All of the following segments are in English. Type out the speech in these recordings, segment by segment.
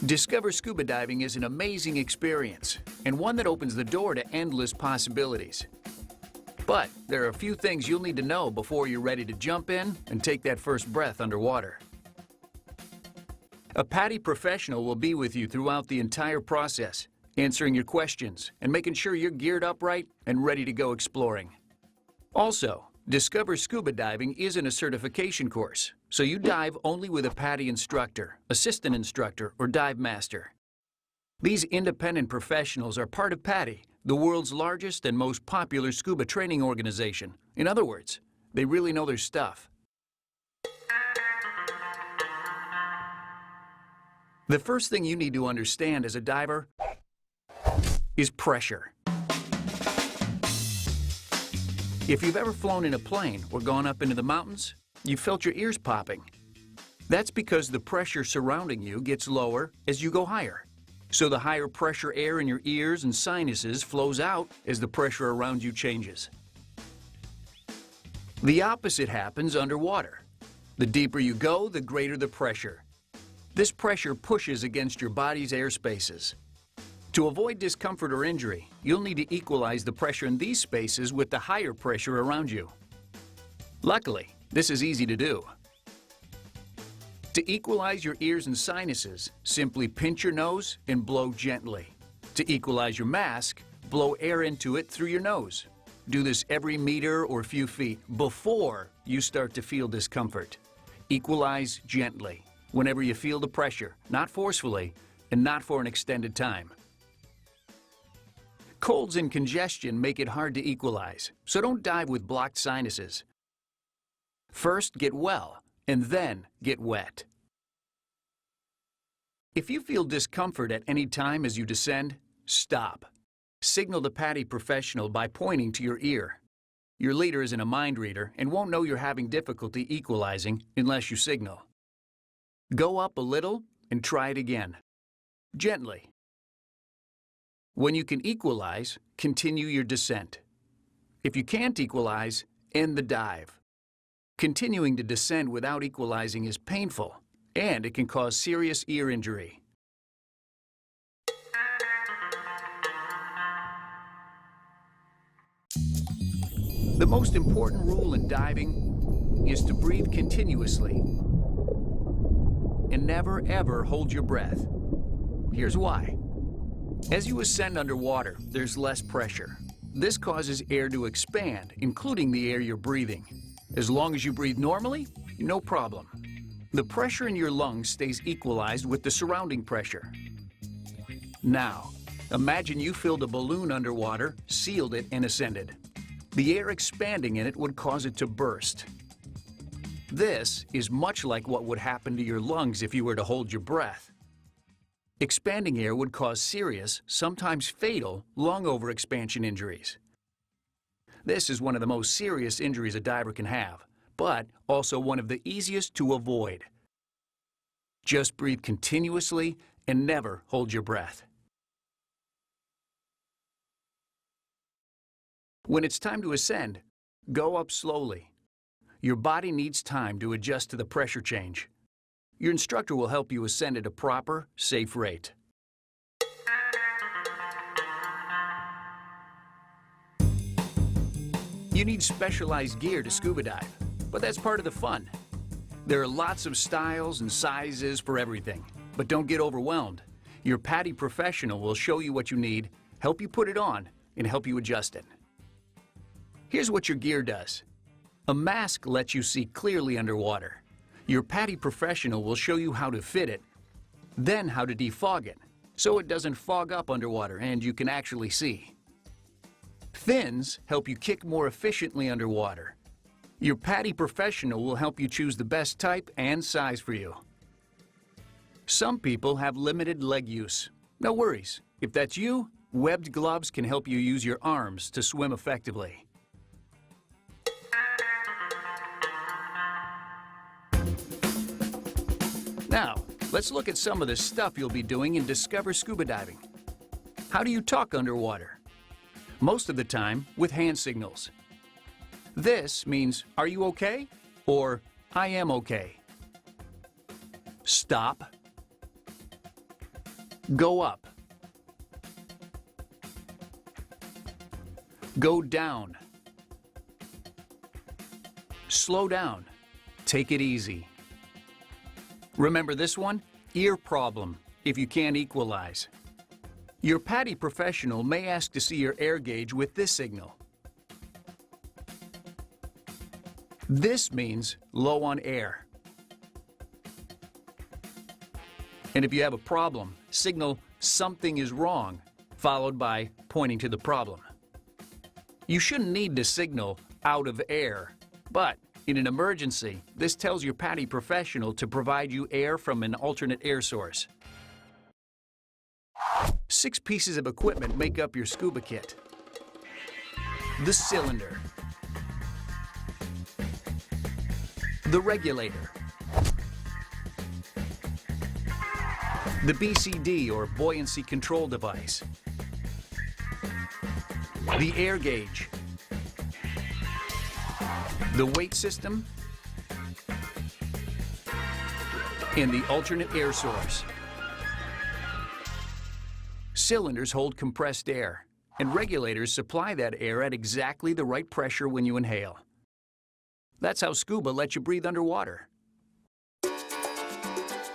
Discover Scuba Diving is an amazing experience and one that opens the door to endless possibilities. But there are a few things you'll need to know before you're ready to jump in and take that first breath underwater. A PADI professional will be with you throughout the entire process, answering your questions and making sure you're geared up right and ready to go exploring. Also, Discover Scuba Diving isn't a certification course, so you dive only with a PADI instructor, assistant instructor, or dive master. These independent professionals are part of PADI, the world's largest and most popular scuba training organization. In other words, they really know their stuff. The first thing you need to understand as a diver is pressure. If you've ever flown in a plane or gone up into the mountains, you've felt your ears popping. That's because the pressure surrounding you gets lower as you go higher. So the higher pressure air in your ears and sinuses flows out as the pressure around you changes. The opposite happens underwater. The deeper you go, the greater the pressure. This pressure pushes against your body's air spaces. To avoid discomfort or injury, you'll need to equalize the pressure in these spaces with the higher pressure around you. Luckily, this is easy to do. To equalize your ears and sinuses, simply pinch your nose and blow gently. To equalize your mask, blow air into it through your nose. Do this every meter or few feet before you start to feel discomfort. Equalize gently, whenever you feel the pressure, not forcefully, and not for an extended time. Colds and congestion make it hard to equalize, so don't dive with blocked sinuses. First, get well, and then get wet. If you feel discomfort at any time as you descend, stop. Signal the PADI professional by pointing to your ear. Your leader isn't a mind reader and won't know you're having difficulty equalizing unless you signal. Go up a little and try it again. Gently. When you can equalize, continue your descent. If you can't equalize, end the dive. Continuing to descend without equalizing is painful, and it can cause serious ear injury. The most important rule in diving is to breathe continuously and never ever hold your breath. Here's why. As you ascend underwater, there's less pressure. This causes air to expand, including the air you're breathing. As long as you breathe normally, no problem. The pressure in your lungs stays equalized with the surrounding pressure. Now, imagine you filled a balloon underwater, sealed it, and ascended. The air expanding in it would cause it to burst. This is much like what would happen to your lungs if you were to hold your breath. Expanding air would cause serious, sometimes fatal, lung overexpansion injuries. This is one of the most serious injuries a diver can have, but also one of the easiest to avoid. Just breathe continuously and never hold your breath. When it's time to ascend, go up slowly. Your body needs time to adjust to the pressure change. Your instructor will help you ascend at a proper, safe rate. You need specialized gear to scuba dive, but that's part of the fun. There are lots of styles and sizes for everything, but don't get overwhelmed. Your PADI professional will show you what you need, help you put it on, and help you adjust it. Here's what your gear does. A mask lets you see clearly underwater. Your PADI professional will show you how to fit it, then how to defog it, so it doesn't fog up underwater and you can actually see. Fins help you kick more efficiently underwater. Your PADI professional will help you choose the best type and size for you. Some people have limited leg use. No worries. If that's you, webbed gloves can help you use your arms to swim effectively. Now, let's look at some of the stuff you'll be doing in Discover Scuba Diving. How do you talk underwater? Most of the time with hand signals. This means, "Are you okay?" or "I am okay." Stop. Go up. Go down. Slow down. Take it easy. Remember this one? Ear problem if you can't equalize. Your PADI professional may ask to see your air gauge with this signal. This means low on air. And if you have a problem, signal something is wrong, followed by pointing to the problem. You shouldn't need to signal out of air, but in an emergency, this tells your PADI professional to provide you air from an alternate air source. 6 pieces of equipment make up your scuba kit. The cylinder, the regulator, the BCD or buoyancy control device, the air gauge, the weight system, and the alternate air source. Cylinders hold compressed air, and regulators supply that air at exactly the right pressure when you inhale. That's how scuba lets you breathe underwater.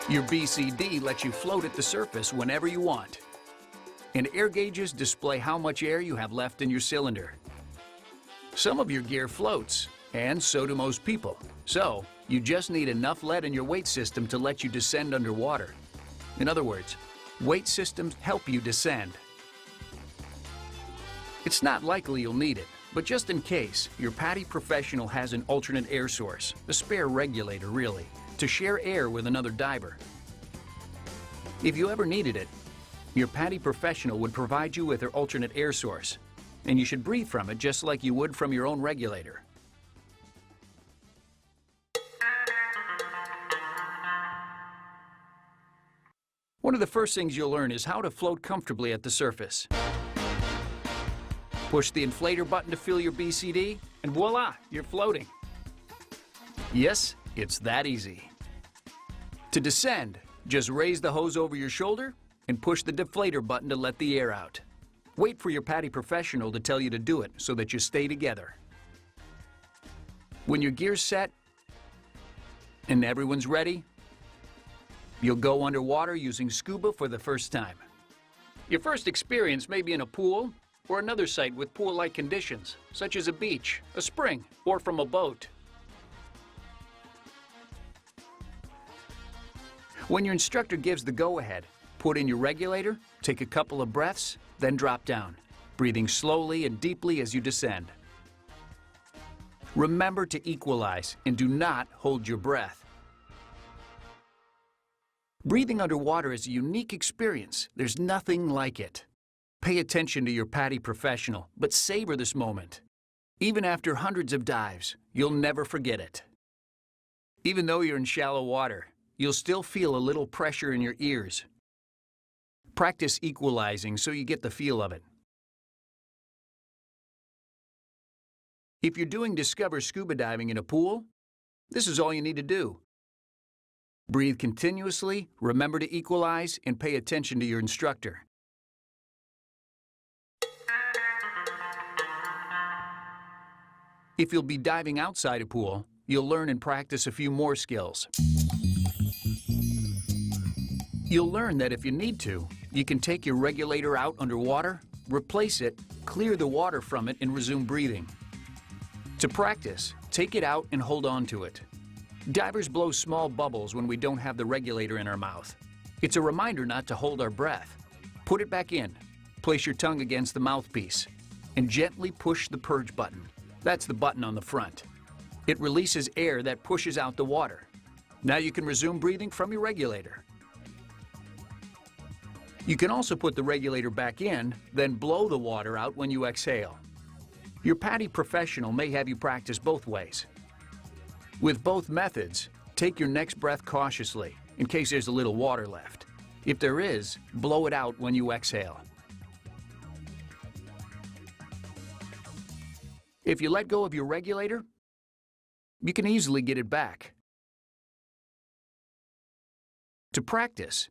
Your BCD lets you float at the surface whenever you want. And air gauges display how much air you have left in your cylinder. Some of your gear floats, and so do most people. So, you just need enough lead in your weight system to let you descend underwater. In other words, weight systems help you descend. It's not likely you'll need it, but just in case, your PADI professional has an alternate air source, a spare regulator really, to share air with another diver. If you ever needed it, your PADI professional would provide you with their alternate air source, and you should breathe from it just like you would from your own regulator. One of the first things you'll learn is how to float comfortably at the surface. Push the inflator button to fill your BCD, and voila, you're floating. Yes, it's that easy. To descend, just raise the hose over your shoulder and push the deflator button to let the air out. Wait for your PADI professional to tell you to do it so that you stay together. When your gear's set and everyone's ready, you'll go underwater using scuba for the first time. Your first experience may be in a pool or another site with pool-like conditions, such as a beach, a spring, or from a boat. When your instructor gives the go-ahead, put in your regulator, take a couple of breaths, then drop down, breathing slowly and deeply as you descend. Remember to equalize and do not hold your breath. Breathing underwater is a unique experience. There's nothing like it. Pay attention to your PADI professional, but savor this moment. Even after hundreds of dives, you'll never forget it. Even though you're in shallow water, you'll still feel a little pressure in your ears. Practice equalizing so you get the feel of it. If you're doing Discover Scuba diving in a pool, this is all you need to do. Breathe continuously, remember to equalize, and pay attention to your instructor. If you'll be diving outside a pool, you'll learn and practice a few more skills. You'll learn that if you need to, you can take your regulator out underwater, replace it, clear the water from it, and resume breathing. To practice, take it out and hold on to it. Divers blow small bubbles when we don't have the regulator in our mouth. It's a reminder not to hold our breath. Put it back in, place your tongue against the mouthpiece, and gently push the purge button. That's the button on the front. It releases air that pushes out the water. Now you can resume breathing from your regulator. You can also put the regulator back in, then blow the water out when you exhale. Your PADI professional may have you practice both ways. With both methods, take your next breath cautiously, in case there's a little water left. If there is, blow it out when you exhale. If you let go of your regulator, you can easily get it back. To practice,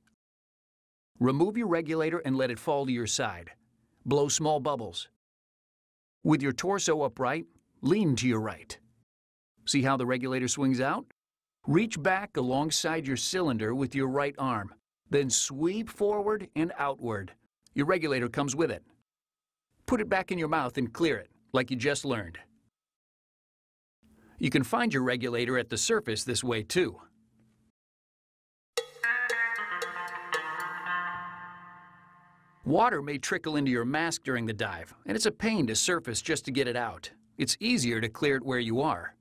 Remove your regulator and let it fall to your side. Blow small bubbles. With your torso upright, lean to your right. See how the regulator swings out? Reach back alongside your cylinder with your right arm, then sweep forward and outward. Your regulator comes with it. Put it back in your mouth and clear it, like you just learned. You can find your regulator at the surface this way too. Water may trickle into your mask during the dive, and it's a pain to surface just to get it out. It's easier to clear it where you are.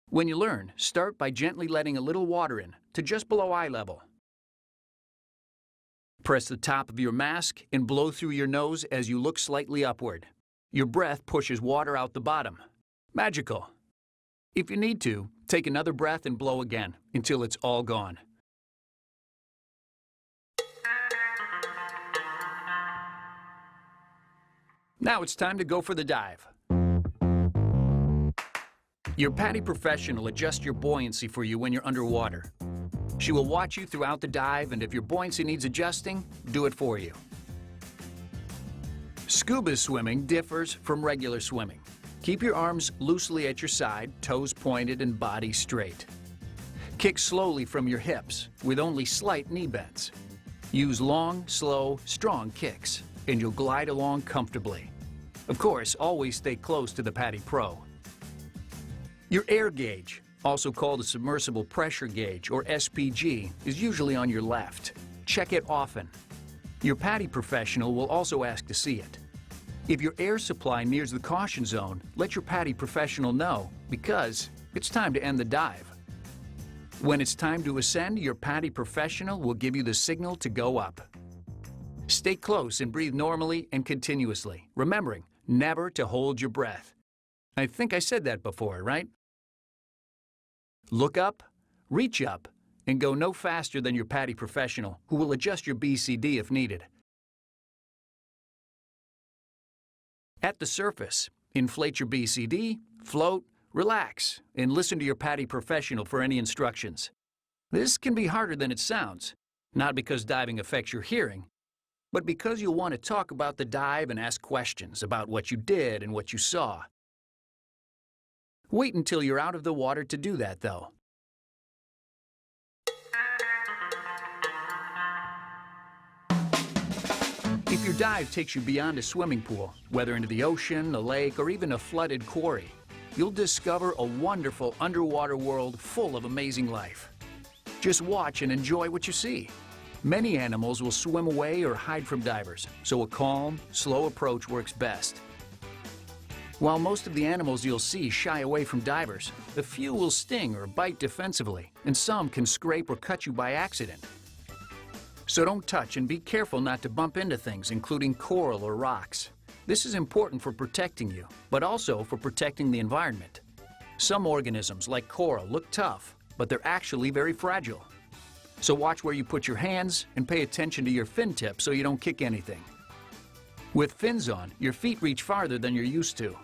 When you learn, start by gently letting a little water in to just below eye level. Press the top of your mask and blow through your nose as you look slightly upward. Your breath pushes water out the bottom. Magical. If you need to, take another breath and blow again until it's all gone. Now it's time to go for the dive. Your PADI professional adjusts your buoyancy for you when you're underwater. She will watch you throughout the dive, and if your buoyancy needs adjusting, do it for you. Scuba swimming differs from regular swimming. Keep your arms loosely at your side, toes pointed and body straight. Kick slowly from your hips with only slight knee bends. Use long, slow, strong kicks, and you'll glide along comfortably. Of course, always stay close to the PADI Pro. Your air gauge, also called a submersible pressure gauge or SPG, is usually on your left. Check it often. Your PADI professional will also ask to see it. If your air supply nears the caution zone, let your PADI professional know because it's time to end the dive. When it's time to ascend, your PADI professional will give you the signal to go up. Stay close and breathe normally and continuously, remembering never to hold your breath. I think I said that before, right? Look up, reach up, and go no faster than your PADI professional, who will adjust your BCD if needed. At the surface, inflate your BCD, float, relax, and listen to your PADI professional for any instructions. This can be harder than it sounds, not because diving affects your hearing, but because you'll want to talk about the dive and ask questions about what you did and what you saw. Wait until you're out of the water to do that, though. If your dive takes you beyond a swimming pool, whether into the ocean, a lake, or even a flooded quarry, you'll discover a wonderful underwater world full of amazing life. Just watch and enjoy what you see. Many animals will swim away or hide from divers, so a calm, slow approach works best. While most of the animals you'll see shy away from divers, a few will sting or bite defensively, and some can scrape or cut you by accident. So don't touch and be careful not to bump into things, including coral or rocks. This is important for protecting you, but also for protecting the environment. Some organisms, like coral, look tough, but they're actually very fragile. So watch where you put your hands and pay attention to your fin tip so you don't kick anything. With fins on, your feet reach farther than you're used to.